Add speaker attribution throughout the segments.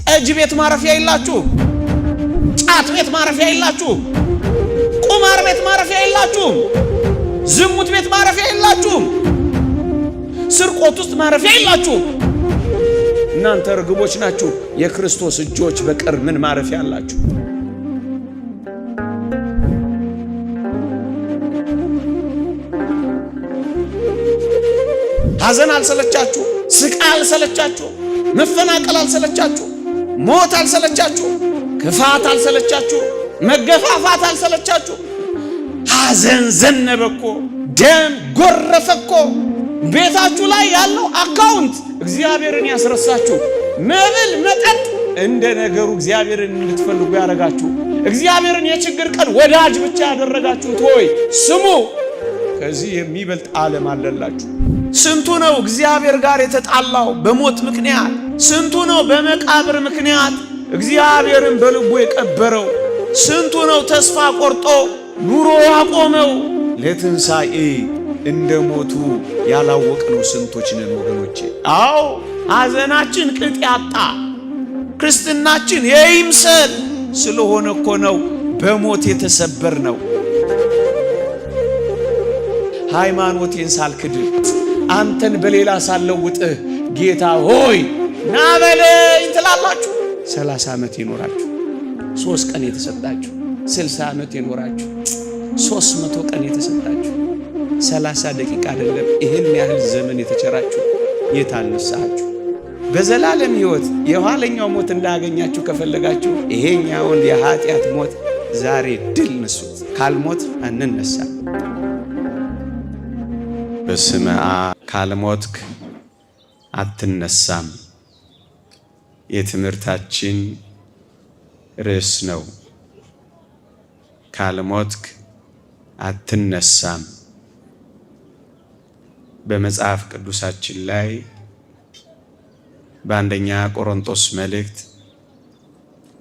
Speaker 1: ጠጅ ቤት ማረፊያ የላችሁ፣ ጫት ቤት ማረፊያ የላችሁ፣ ቁማር ቤት ማረፊያ የላችሁ፣ ዝሙት ቤት ማረፊያ የላችሁ፣ ስርቆት ውስጥ ማረፊያ የላችሁ። እናንተ ርግቦች ናችሁ። የክርስቶስ እጆች በቀር ምን ማረፊያ አላችሁ? ሐዘን አልሰለቻችሁ? ስቃይ አልሰለቻችሁ? መፈናቀል አልሰለቻችሁ? ሞት አልሰለቻችሁ? ክፋት አልሰለቻችሁ? መገፋፋት አልሰለቻችሁ? ሐዘን ዘነበኮ፣ ደም ጎረፈኮ። ቤታችሁ ላይ ያለው አካውንት እግዚአብሔርን ያስረሳችሁ፣ መብል መጠጥ እንደ ነገሩ እግዚአብሔርን እንድትፈልጉ ያደረጋችሁ፣ እግዚአብሔርን የችግር ቀን ወዳጅ ብቻ ያደረጋችሁት ሆይ ስሙ፣ ከዚህ የሚበልጥ ዓለም አለላችሁ። ስንቱ ነው እግዚአብሔር ጋር የተጣላው በሞት ምክንያት? ስንቱ ነው በመቃብር ምክንያት እግዚአብሔርን በልቡ የቀበረው? ስንቱ ነው ተስፋ ቆርጦ ኑሮ ያቆመው? ለትንሣኤ እንደ ሞቱ ያላወቅነው ስንቶች ነን ወገኖቼ። አዎ ሐዘናችን ቅጥ ያጣ፣ ክርስትናችን የይምሰል ስለሆነ እኮ ነው በሞት የተሰበር ነው። ሃይማኖቴን ሳልክድ አንተን በሌላ ሳለውጥህ ጌታ ሆይ ና በለኝ ትላላችሁ። 30 ዓመት ይኖራችሁ፣ 3 ቀን የተሰጣችሁ፣ 60 ዓመት ይኖራችሁ፣ 300 ቀን የተሰጣችሁ፣ 30 ደቂቃ አይደለም ይህን ያህል ዘመን የተቸራችሁ የታነሳችሁ በዘላለም ሕይወት የኋለኛው ሞት እንዳያገኛችሁ ከፈለጋችሁ ይሄኛውን የኃጢአት ሞት ዛሬ ድል ንሱት። ካልሞት አንነሳ። በስመ አብ ካልሞትክ አትነሳም የትምህርታችን ርዕስ ነው። ካልሞትክ አትነሳም። በመጽሐፍ ቅዱሳችን ላይ በአንደኛ ቆሮንቶስ መልእክት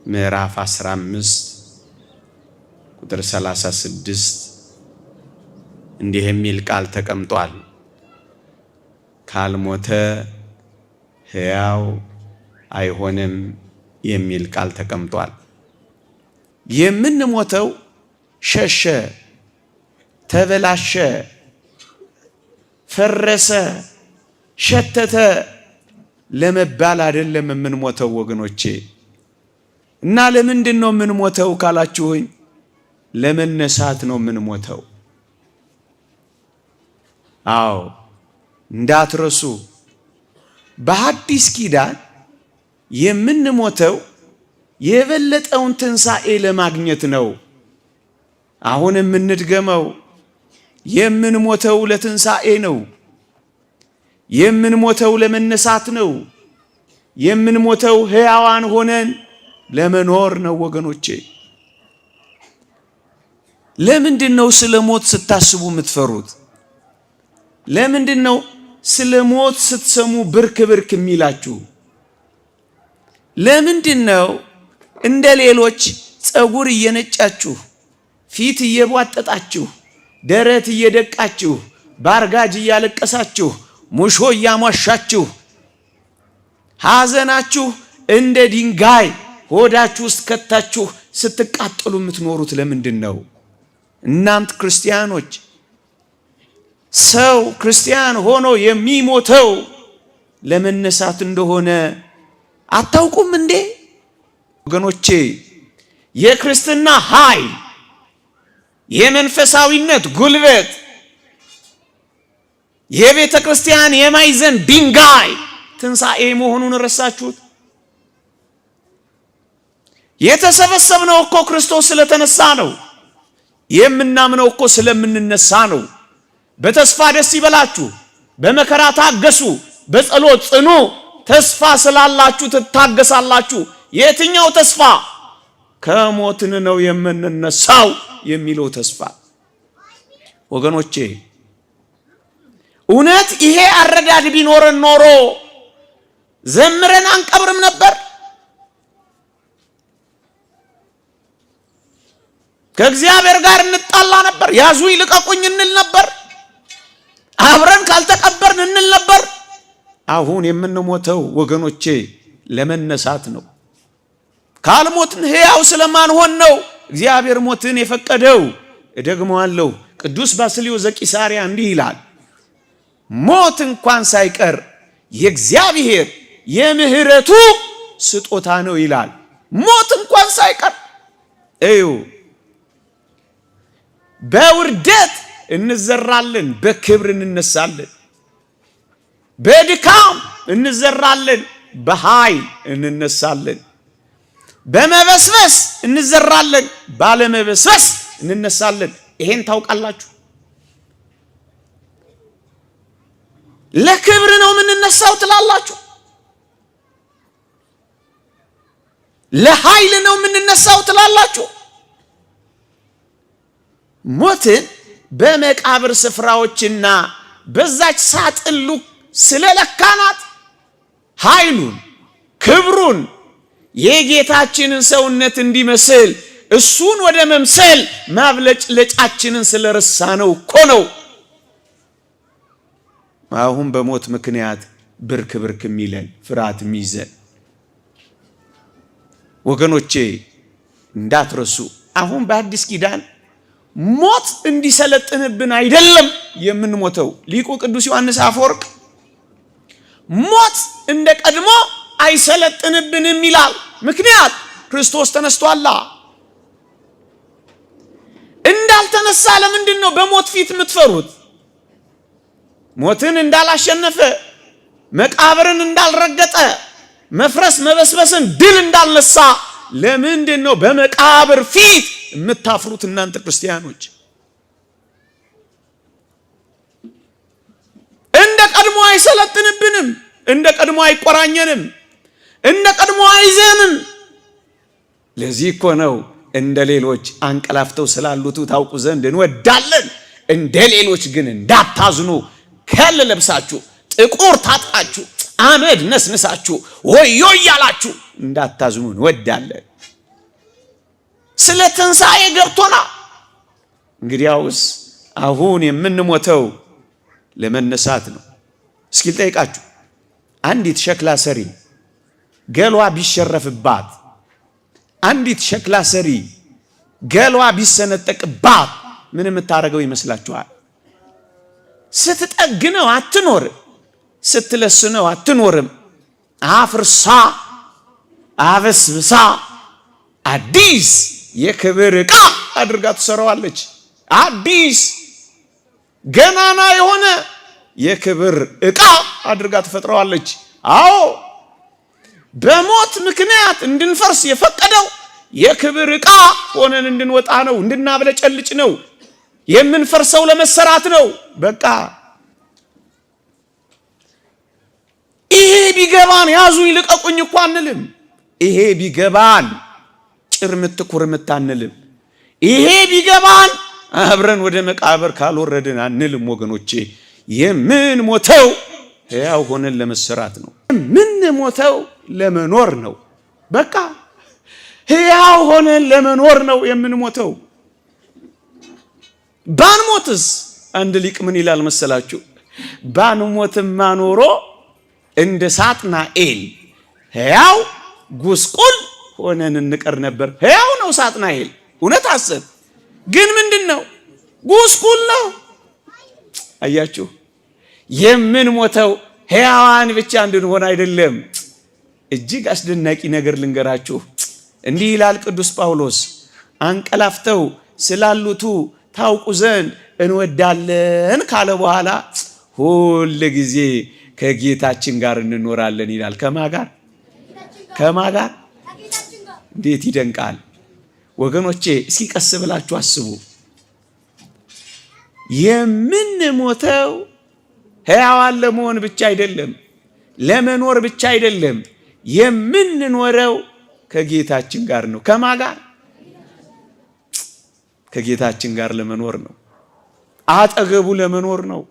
Speaker 1: ምዕራፍ 15 ቁጥር 36 እንዲህ የሚል ቃል ተቀምጧል። ካልሞተ ሕያው አይሆንም የሚል ቃል ተቀምጧል። የምንሞተው ሸሸ፣ ተበላሸ፣ ፈረሰ፣ ሸተተ ለመባል አይደለም የምንሞተው ወገኖቼ። እና ለምንድን ነው የምንሞተው ካላችሁኝ፣ ለመነሳት ነው የምንሞተው። አዎ እንዳትረሱ፣ በሐዲስ ኪዳን የምንሞተው የበለጠውን ትንሣኤ ለማግኘት ነው። አሁን የምንድገመው የምንሞተው ለትንሣኤ ነው። የምንሞተው ለመነሳት ነው። የምንሞተው ሕያዋን ሆነን ለመኖር ነው ወገኖቼ። ለምንድን ነው ስለ ሞት ስታስቡ የምትፈሩት? ለምንድን ነው ስለ ሞት ስትሰሙ ብርክ ብርክ የሚላችሁ? ለምንድን ነው እንደ ሌሎች ፀጉር እየነጫችሁ፣ ፊት እየቧጠጣችሁ፣ ደረት እየደቃችሁ፣ ባርጋጅ እያለቀሳችሁ፣ ሙሾ እያሟሻችሁ፣ ሐዘናችሁ እንደ ድንጋይ ሆዳችሁ ውስጥ ከታችሁ ስትቃጠሉ የምትኖሩት ለምንድን ነው? እናንተ ክርስቲያኖች፣ ሰው ክርስቲያን ሆኖ የሚሞተው ለመነሳት እንደሆነ አታውቁም እንዴ? ወገኖቼ የክርስትና ኃይል፣ የመንፈሳዊነት ጉልበት፣ የቤተ ክርስቲያን የማዕዘን ድንጋይ ትንሣኤ መሆኑን ረሳችሁት? የተሰበሰብነው እኮ ክርስቶስ ስለተነሳ ነው። የምናምነው እኮ ስለምንነሳ ነው። በተስፋ ደስ ይበላችሁ፣ በመከራ ታገሱ፣ በጸሎት ጽኑ። ተስፋ ስላላችሁ ትታገሳላችሁ። የትኛው ተስፋ? ከሞትን ነው የምንነሳው የሚለው ተስፋ። ወገኖቼ እውነት ይሄ አረዳድ ቢኖረን ኖሮ ዘምረን አንቀብርም ነበር? ከእግዚአብሔር ጋር እንጣላ ነበር? ያዙኝ ልቀቁኝ እንል ነበር? አብረን ካልተቀበርን እንል ነበር? አሁን የምንሞተው ወገኖቼ ለመነሳት ነው። ካልሞትን ሕያው ስለማንሆን ነው እግዚአብሔር ሞትን የፈቀደው። እደግመዋለሁ። ቅዱስ ባስልዮስ ዘቂሳርያ እንዲህ ይላል፣ ሞት እንኳን ሳይቀር የእግዚአብሔር የምህረቱ ስጦታ ነው ይላል። ሞት እንኳን ሳይቀር እዩ። በውርደት እንዘራለን፣ በክብር እንነሳለን። በድካም እንዘራለን፣ በኃይል እንነሳለን። በመበስበስ እንዘራለን፣ ባለመበስበስ እንነሳለን። ይሄን ታውቃላችሁ። ለክብር ነው የምንነሳው ትላላችሁ። ለኃይል ነው የምንነሳው ትላላችሁ። ሞትን በመቃብር ስፍራዎችና በዛች ሳጥሉ ስለለካናት ኃይሉን ክብሩን የጌታችንን ሰውነት እንዲመስል እሱን ወደ መምሰል ማብለጭለጫችንን ስለረሳነው እኮ ነው አሁን በሞት ምክንያት ብርክ ብርክ የሚለን ፍርሃት የሚይዘን። ወገኖቼ እንዳትረሱ፣ አሁን በአዲስ ኪዳን ሞት እንዲሰለጥንብን አይደለም የምንሞተው። ሊቁ ቅዱስ ዮሐንስ አፈወርቅ ሞት እንደ ቀድሞ አይሰለጥንብንም ይላል። ምክንያት ክርስቶስ ተነስቷላ። እንዳልተነሳ ለምንድን ነው በሞት ፊት የምትፈሩት? ሞትን እንዳላሸነፈ፣ መቃብርን እንዳልረገጠ፣ መፍረስ መበስበስን ድል እንዳልነሳ ለምንድን ነው በመቃብር ፊት የምታፍሩት? እናንተ ክርስቲያኖች እንደ ቀድሞ አይሰለጥንብንም፣ እንደ ቀድሞ አይቆራኘንም፣ እንደ ቀድሞ አይዘንም። ለዚህ እኮ ነው እንደ ሌሎች አንቀላፍተው ስላሉት ታውቁ ዘንድ እንወዳለን። እንደ ሌሎች ግን እንዳታዝኑ፣ ከል ለብሳችሁ ጥቁር ታጥቃችሁ አመድ ነስንሳችሁ ወዮ እያላችሁ እንዳታዝኑ እንወዳለን። ስለ ትንሣኤ ገብቶና እንግዲያውስ አሁን የምንሞተው ለመነሳት ነው። እስኪ ልጠይቃችሁ፣ አንዲት ሸክላ ሰሪ ገሏ ቢሸረፍባት፣ አንዲት ሸክላ ሰሪ ገሏ ቢሰነጠቅባት ምን የምታደርገው ይመስላችኋል? ስትጠግነው አትኖርም፣ ስትለስነው አትኖርም። አፍርሳ አበስብሳ አዲስ የክብር ዕቃ አድርጋ ትሰራዋለች። አዲስ ገናና የሆነ የክብር ዕቃ አድርጋ ትፈጥረዋለች። አዎ በሞት ምክንያት እንድንፈርስ የፈቀደው የክብር ዕቃ ሆነን እንድንወጣ ነው፣ እንድናብለጨልጭ ነው። የምንፈርሰው ለመሰራት ነው። በቃ ይሄ ቢገባን ያዙኝ ልቀቁኝ እኮ አንልም። ይሄ ቢገባን ጭርምት ኩርምት አንልም። ይሄ ቢገባን አብረን ወደ መቃብር ካልወረድን አንልም። ወገኖቼ የምንሞተው ሕያው ሆነን ለመሰራት ነው። የምንሞተው ለመኖር ነው። በቃ ሕያው ሆነን ለመኖር ነው የምንሞተው። ባንሞትስ? አንድ ሊቅ ምን ይላል መሰላችሁ? ባንሞትማ ኖሮ እንደ ሳጥናኤል ሕያው ጉስቁል ሆነን እንቀር ነበር። ሕያው ነው ሳጥናኤል፣ እውነት አሰብ ግን ምንድነው? ጉስቁል ነው። አያችሁ፣ የምንሞተው ሕያዋን ብቻ እንድንሆን አይደለም። እጅግ አስደናቂ ነገር ልንገራችሁ። እንዲህ ይላል ቅዱስ ጳውሎስ፣ አንቀላፍተው ስላሉቱ ታውቁ ዘንድ እንወዳለን ካለ በኋላ ሁል ጊዜ ከጌታችን ጋር እንኖራለን ይላል። ከማጋር ከማጋር እንዴት ይደንቃል ወገኖቼ! እስኪ ቀስ ብላችሁ አስቡ። የምንሞተው ሕያዋን ለመሆን ብቻ አይደለም፣ ለመኖር ብቻ አይደለም። የምንኖረው ከጌታችን ጋር ነው። ከማጋር ከጌታችን ጋር ለመኖር ነው። አጠገቡ ለመኖር ነው።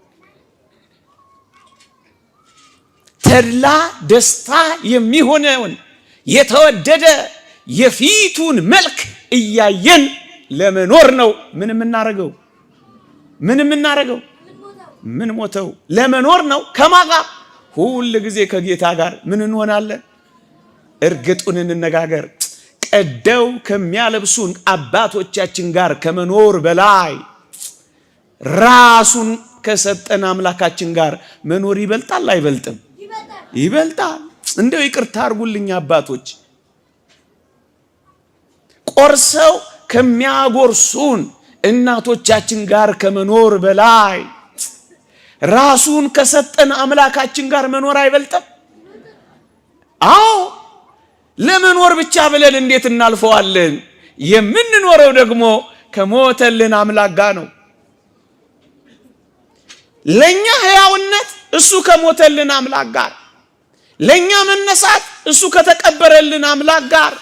Speaker 1: ተድላ ደስታ የሚሆነውን የተወደደ የፊቱን መልክ እያየን ለመኖር ነው። ምን የምናረገው ምን ሞተው ለመኖር ነው። ከማጋ ሁል ጊዜ ከጌታ ጋር ምን እንሆናለን? እርግጡን እንነጋገር። ቀደው ከሚያለብሱን አባቶቻችን ጋር ከመኖር በላይ ራሱን ከሰጠን አምላካችን ጋር መኖር ይበልጣል አይበልጥም? ይበልጣል። እንደው ይቅርታ አድርጉልኝ አባቶች፣ ቆርሰው ከሚያጎርሱን እናቶቻችን ጋር ከመኖር በላይ ራሱን ከሰጠን አምላካችን ጋር መኖር አይበልጥም? አዎ። ለመኖር ብቻ ብለን እንዴት እናልፈዋለን? የምንኖረው ደግሞ ከሞተልን አምላክ ጋር ነው። ለኛ ሕያውነት እሱ ከሞተልን አምላክ ጋር፣ ለኛ መነሳት እሱ ከተቀበረልን አምላክ ጋር፣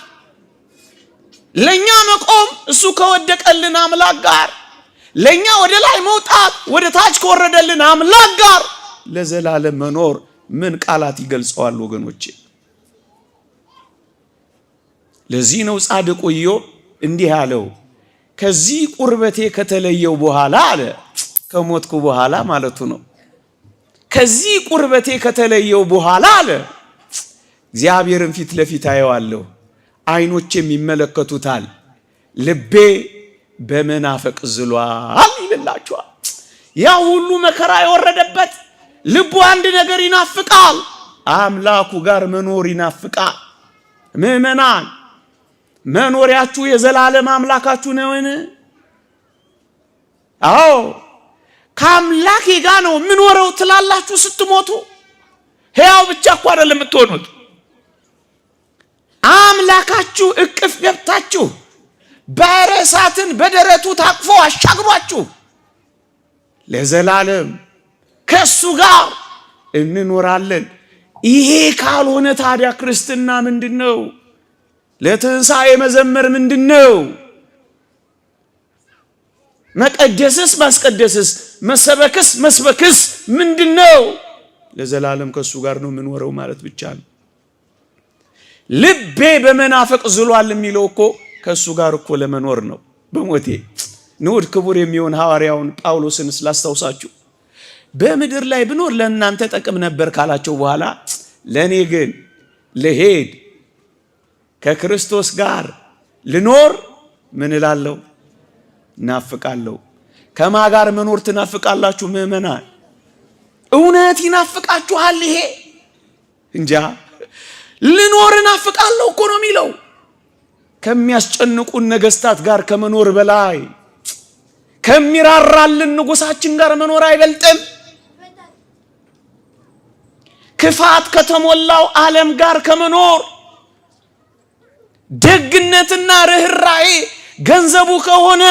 Speaker 1: ለኛ መቆም እሱ ከወደቀልን አምላክ ጋር፣ ለኛ ወደ ላይ መውጣት ወደ ታች ከወረደልን አምላክ ጋር ለዘላለም መኖር ምን ቃላት ይገልጸዋል ወገኖቼ? ለዚህ ነው ጻድቁ ኢዮብ እንዲህ ያለው፣ ከዚህ ቁርበቴ ከተለየው በኋላ አለ፣ ከሞትኩ በኋላ ማለቱ ነው። ከዚህ ቁርበቴ ከተለየው በኋላ አለ እግዚአብሔርን ፊት ለፊት አየዋለሁ፣ አይኖቼም ይመለከቱታል፣ ልቤ በመናፈቅ ዝሏል ይልላችኋል። ያ ሁሉ መከራ የወረደበት ልቡ አንድ ነገር ይናፍቃል፣ አምላኩ ጋር መኖር ይናፍቃል። ምእመናን መኖሪያችሁ የዘላለም አምላካችሁ ነውን? አዎ። ከአምላኬ ጋር ነው የምኖረው ትላላችሁ ስትሞቱ። ሕያው ብቻ እኮ አይደለም የምትሆኑት፣ አምላካችሁ እቅፍ ገብታችሁ ባሕረ እሳትን በደረቱ ታቅፎ አሻግሯችሁ ለዘላለም ከሱ ጋር እንኖራለን። ይሄ ካልሆነ ታዲያ ክርስትና ምንድነው? ለትንሣኤ መዘመር ምንድነው? መቀደስስ ማስቀደስስ መሰበክስ መስበክስ ምንድነው? ለዘላለም ከሱ ጋር ነው የምንኖረው ማለት ብቻ ነው። ልቤ በመናፈቅ ዝሏል የሚለው እኮ ከሱ ጋር እኮ ለመኖር ነው። በሞቴ ንዑድ ክቡር የሚሆን ሐዋርያውን ጳውሎስን ስላስታውሳችሁ በምድር ላይ ብኖር ለእናንተ ጠቅም ነበር ካላቸው በኋላ ለእኔ ግን ልሄድ ከክርስቶስ ጋር ልኖር ምን እላለሁ? እናፍቃለሁ። ከማ ጋር መኖር ትናፍቃላችሁ ምእመናን? እውነት ይናፍቃችኋል? ይሄ እንጃ ልኖር እናፍቃለሁ እኮ ነው የሚለው። ከሚያስጨንቁን ነገስታት ጋር ከመኖር በላይ ከሚራራልን ንጉሳችን ጋር መኖር አይበልጥም? ክፋት ከተሞላው ዓለም ጋር ከመኖር ደግነትና ርህራሄ ገንዘቡ ከሆነ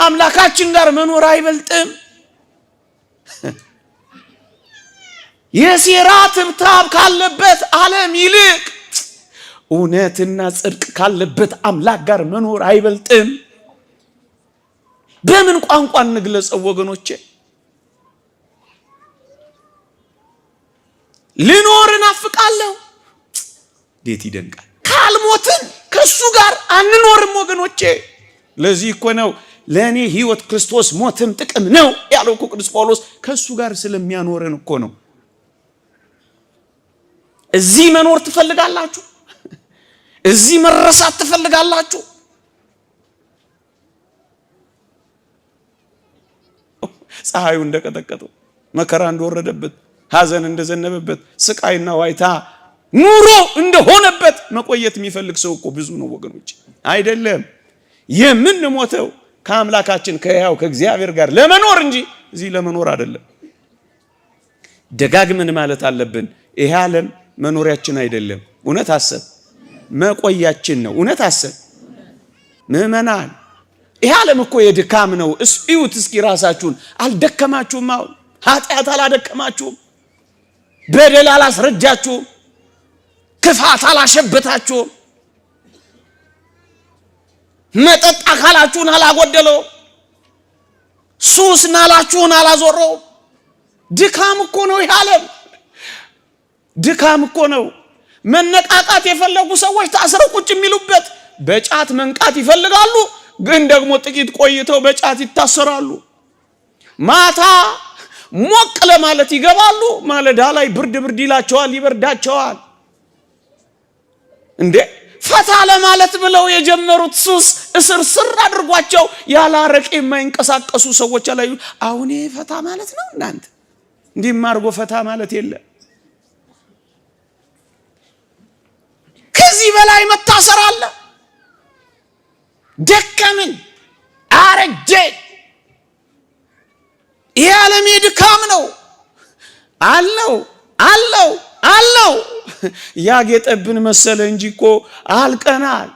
Speaker 1: አምላካችን ጋር መኖር አይበልጥም? የሴራ ትብታብ ካለበት ዓለም ይልቅ እውነትና ጽድቅ ካለበት አምላክ ጋር መኖር አይበልጥም? በምን ቋንቋ እንግለጸው ወገኖቼ? ልኖር እናፍቃለሁ። እንዴት ይደንቃል! ካልሞትን ከሱ ጋር አንኖርም ወገኖቼ። ለዚህ እኮ ነው ለእኔ ሕይወት ክርስቶስ ሞትም ጥቅም ነው ያለው እኮ ቅዱስ ጳውሎስ። ከሱ ጋር ስለሚያኖረን እኮ ነው። እዚህ መኖር ትፈልጋላችሁ? እዚህ መረሳት ትፈልጋላችሁ? ፀሐዩ እንደቀጠቀጠው፣ መከራ እንደወረደበት፣ ሐዘን እንደዘነበበት፣ ስቃይና ዋይታ ኑሮ እንደሆነበት መቆየት የሚፈልግ ሰው እኮ ብዙ ነው ወገኖች። አይደለም የምንሞተው ከአምላካችን ከሕያው ከእግዚአብሔር ጋር ለመኖር እንጂ እዚህ ለመኖር አይደለም። ደጋግመን ማለት አለብን። ይሄ ዓለም መኖሪያችን አይደለም። እውነት አሰብ መቆያችን ነው። እውነት አሰብ ምእመናን፣ ይሄ ዓለም እኮ የድካም ነው። እዩት እስኪ ራሳችሁን። አልደከማችሁም? አሁን ኃጢአት አላደከማችሁም? በደል አላስረጃችሁም? ክፋት አላሸበታችሁም? መጠጥ አካላችሁን አላጎደለው? ሱስ ናላችሁን አላዞረው? ድካም እኮ ነው ይሄ ዓለም። ድካም እኮ ነው። መነቃቃት የፈለጉ ሰዎች ታስረው ቁጭ የሚሉበት፣ በጫት መንቃት ይፈልጋሉ፣ ግን ደግሞ ጥቂት ቆይተው በጫት ይታሰራሉ። ማታ ሞቅ ለማለት ይገባሉ፣ ማለዳ ላይ ብርድ ብርድ ይላቸዋል፣ ይበርዳቸዋል። እንዴ ፈታ ለማለት ብለው የጀመሩት ሱስ እስር ስር አድርጓቸው ያለ አረቄ የማይንቀሳቀሱ ሰዎች ላይ አሁን ፈታ ማለት ነው። እናንተ እንዲህ ማርጎ ፈታ ማለት የለም። ከዚህ በላይ መታሰር አለ። ደከምን፣ አረጀ። ይሄ ዓለም ድካም ነው። አለው ያጌጠብን መሰለ እንጂ እኮ አልቀናል።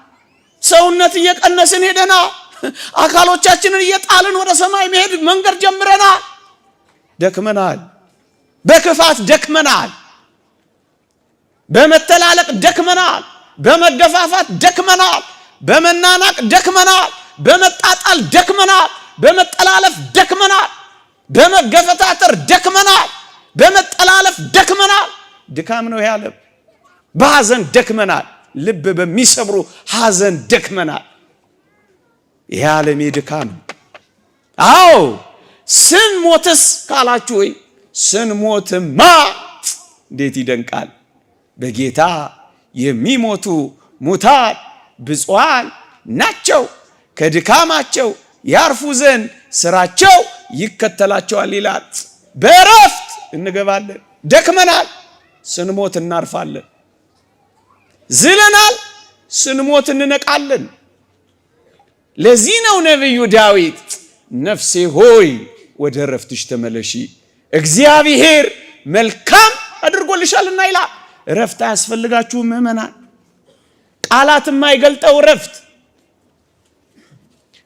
Speaker 1: ሰውነት እየቀነስን ሄደናል። አካሎቻችንን እየጣልን ወደ ሰማይ መሄድ መንገድ ጀምረናል። ደክመናል። በክፋት ደክመናል። በመተላለቅ ደክመናል። በመገፋፋት ደክመናል። በመናናቅ ደክመናል። በመጣጣል ደክመናል። በመጠላለፍ ደክመናል። በመገፈታተር ደክመናል። በመጠላለፍ ደክመናል። ድካም ነው ያለ። በሐዘን ደክመናል። ልብ በሚሰብሩ ሐዘን ደክመናል። ይሄ ዓለም ድካም። አዎ ስንሞትስ ካላችሁ ወይ ስንሞትማ እንዴት ይደንቃል። በጌታ የሚሞቱ ሙታን ብፁዓን ናቸው፣ ከድካማቸው ያርፉ ዘንድ ስራቸው ይከተላቸዋል ይላል። በእረፍት እንገባለን። ደክመናል፣ ስንሞት እናርፋለን። ዝለናል፣ ስንሞት እንነቃለን። ለዚህ ነው ነቢዩ ዳዊት ነፍሴ ሆይ ወደ እረፍትሽ ተመለሺ፣ እግዚአብሔር መልካም አድርጎልሻልና ይላል። እረፍት አያስፈልጋችሁም ምእመናን? ቃላት የማይገልጠው እረፍት፣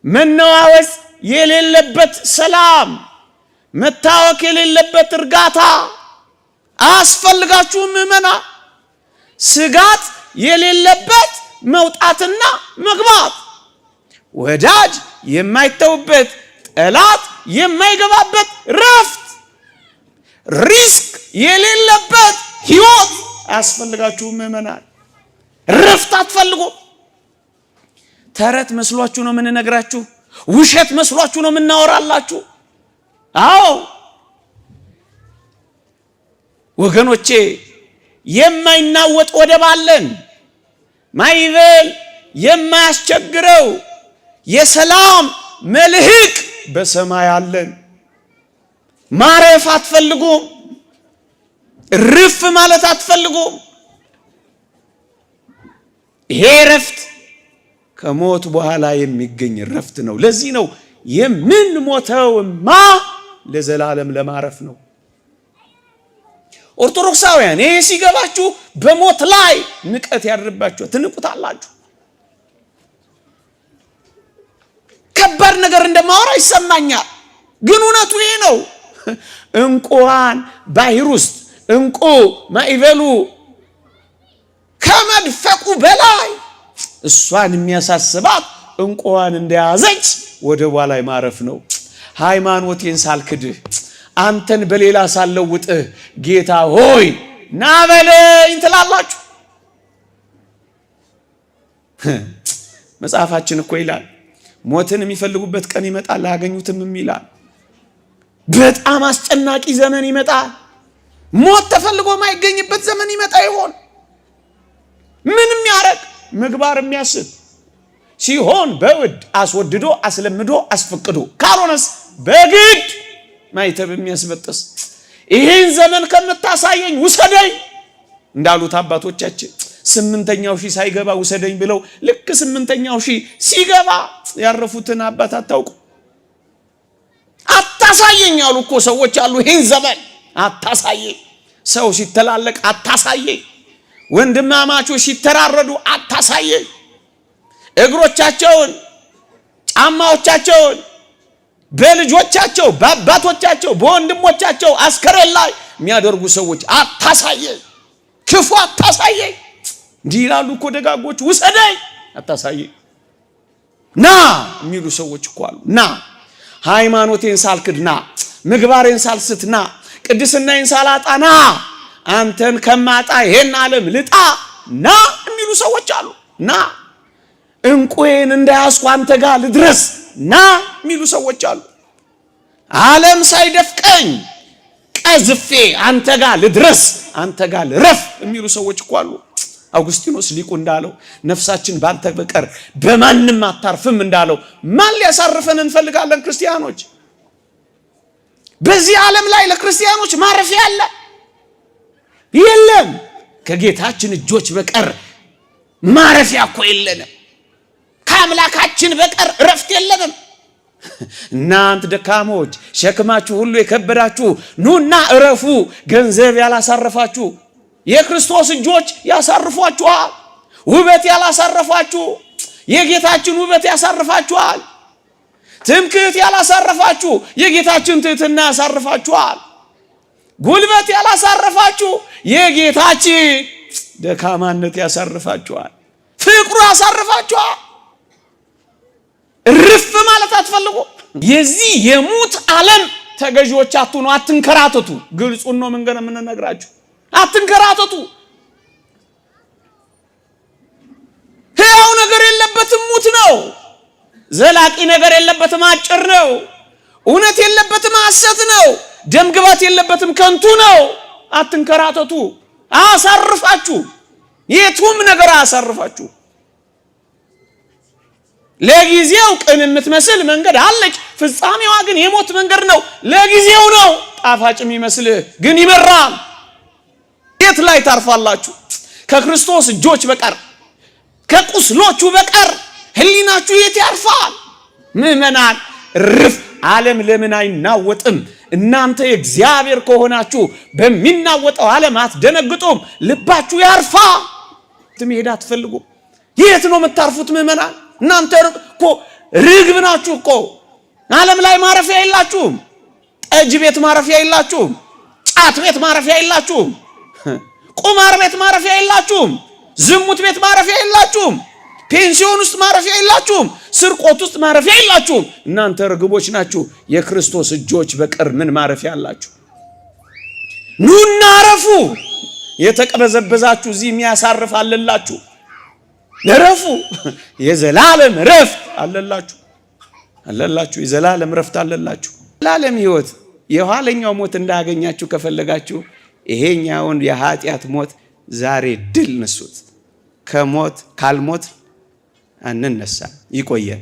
Speaker 1: መነዋወጽ የሌለበት ሰላም፣ መታወክ የሌለበት እርጋታ አያስፈልጋችሁም ምእመናን? ስጋት የሌለበት መውጣትና መግባት፣ ወዳጅ የማይተውበት ጠላት የማይገባበት ረፍት፣ ሪስክ የሌለበት ህይወት አያስፈልጋችሁም ምእመናን? ረፍት አትፈልጉ? ተረት መስሏችሁ ነው የምንነግራችሁ? ውሸት መስሏችሁ ነው የምናወራላችሁ? አዎ ወገኖቼ፣ የማይናወጥ ወደብ አለን። ማይበል የማያስቸግረው የሰላም መልህቅ በሰማይ አለን። ማረፍ አትፈልጉም? ርፍ ማለት አትፈልጉም? ይሄ ረፍት ከሞት በኋላ የሚገኝ ረፍት ነው። ለዚህ ነው የምንሞተውማ ለዘላለም ለማረፍ ነው። ኦርቶዶክሳውያን ይሄ ሲገባችሁ በሞት ላይ ንቀት ያድርባችኋል፣ ትንቁታላችሁ። ከባድ ነገር እንደማወራ ይሰማኛል፣ ግን እውነቱ ይሄ ነው። እንቁዋን ባህር ውስጥ እንቁ ማዕበሉ ከመድፈቁ በላይ እሷን የሚያሳስባት እንቁዋን እንደያዘች ወደቧ ላይ ማረፍ ነው። ሃይማኖቴን ሳልክድህ አንተን በሌላ ሳልለውጥህ ጌታ ሆይ ና በለኝ ትላላችሁ። መጽሐፋችን እኮ ይላል ሞትን የሚፈልጉበት ቀን ይመጣል አያገኙትም ይላል። በጣም አስጨናቂ ዘመን ይመጣል። ሞት ተፈልጎ የማይገኝበት ዘመን ይመጣ ይሆን? ምንም ያረግ ምግባር የሚያስብ ሲሆን በውድ አስወድዶ አስለምዶ አስፈቅዶ፣ ካልሆነስ በግድ ማይተብ የሚያስበጥስ። ይህን ዘመን ከምታሳየኝ ውሰደኝ እንዳሉት አባቶቻችን 8ኛው ሺህ ሳይገባ ውሰደኝ ብለው ልክ 8ኛው ሺህ ሲገባ ያረፉትን አባት አታውቁ? አታሳየኝ ያሉ እኮ ሰዎች አሉ። ይህን ዘመን አታሳየኝ፣ ሰው ሲተላለቅ አታሳየኝ፣ ወንድማማቾች ሲተራረዱ አታሳየኝ፣ እግሮቻቸውን ጫማዎቻቸውን በልጆቻቸው በአባቶቻቸው በወንድሞቻቸው አስከሬን ላይ የሚያደርጉ ሰዎች አታሳየኝ፣ ክፉ አታሳየኝ። እንዲህ ይላሉ እኮ ደጋጎች። ውሰደኝ አታሳየኝ፣ ና የሚሉ ሰዎች እኮ አሉ። ና ሃይማኖቴን ሳልክድ ና፣ ምግባሬን ሳልስት ና፣ ቅድስናዬን ሳላጣ ና፣ አንተን ከማጣ ይሄን ዓለም ልጣ ና የሚሉ ሰዎች አሉ። ና እንቁዬን እንዳያስኩ አንተ ጋር ልድረስ ና የሚሉ ሰዎች አሉ። ዓለም ሳይደፍቀኝ ቀዝፌ አንተ ጋር ልድረስ አንተ ጋር ልረፍ የሚሉ ሰዎች እኮ አሉ። አውግስጢኖስ ሊቁ እንዳለው ነፍሳችን ባንተ በቀር በማንም አታርፍም እንዳለው ማን ሊያሳርፈን እንፈልጋለን? ክርስቲያኖች በዚህ ዓለም ላይ ለክርስቲያኖች ማረፊያ አለ? የለም። ከጌታችን እጆች በቀር ማረፊያ እኮ የለንም። ከአምላካችን በቀር እረፍት የለንም። እናንተ ደካሞች ሸክማችሁ ሁሉ የከበዳችሁ ኑና እረፉ። ገንዘብ ያላሳረፋችሁ የክርስቶስ እጆች ያሳርፏችኋል። ውበት ያላሳረፋችሁ የጌታችን ውበት ያሳርፋችኋል። ትምክህት ያላሳረፋችሁ የጌታችን ትህትና ያሳርፋችኋል። ጉልበት ያላሳረፋችሁ የጌታችን ደካማነት ያሳርፋችኋል። ፍቅሩ ያሳርፋችኋል። እርፍ ማለት አትፈልጉ። የዚህ የሙት ዓለም ተገዢዎች አትሁኑ። አትንከራተቱ። ግልጹን ነው መንገር የምንነግራችሁ። አትንከራተቱ። ሕያው ነገር የለበትም፣ ሙት ነው። ዘላቂ ነገር የለበትም፣ አጭር ነው። እውነት የለበትም፣ ሐሰት ነው። ደምግባት የለበትም፣ ከንቱ ነው። አትንከራተቱ። አሳርፋችሁ የቱም ነገር አሳርፋችሁ። ለጊዜው ቅን የምትመስል መንገድ አለች፣ ፍጻሜዋ ግን የሞት መንገድ ነው። ለጊዜው ነው ጣፋጭ የሚመስልህ ግን ይመራል። የት ላይ ታርፋላችሁ? ከክርስቶስ እጆች በቀር ከቁስሎቹ በቀር ህሊናችሁ የት ያርፋል? ምእመናን ርፍ። ዓለም ለምን አይናወጥም? እናንተ የእግዚአብሔር ከሆናችሁ በሚናወጠው ዓለም አትደነግጡም። ልባችሁ ያርፋ። ትመሄድ አትፈልጉም? የት ነው የምታርፉት ምእመናን? እናንተ እኮ ርግብ ናችሁ እኮ። ዓለም ላይ ማረፊያ የላችሁም። ጠጅ ቤት ማረፊያ የላችሁም። ጫት ቤት ማረፊያ የላችሁም። ቁማር ቤት ማረፊያ የላችሁም። ዝሙት ቤት ማረፊያ የላችሁም። ፔንሲዮን ውስጥ ማረፊያ የላችሁም። ስርቆት ውስጥ ማረፊያ የላችሁም። እናንተ ርግቦች ናችሁ። የክርስቶስ እጆች በቀር ምን ማረፊያ አላችሁ? ኑና አረፉ። የተቀበዘበዛችሁ እዚህ የሚያሳርፍ አለላችሁ። ረፉ። የዘላለም ረፍት አለላችሁ። የዘላለም ረፍት አለላችሁ። ዘላለም ሕይወት የኋለኛው ሞት እንዳያገኛችሁ ከፈለጋችሁ ይሄኛውን የኃጢአት ሞት ዛሬ ድል ነሱት። ካልሞት አንነሳ። ይቆየን።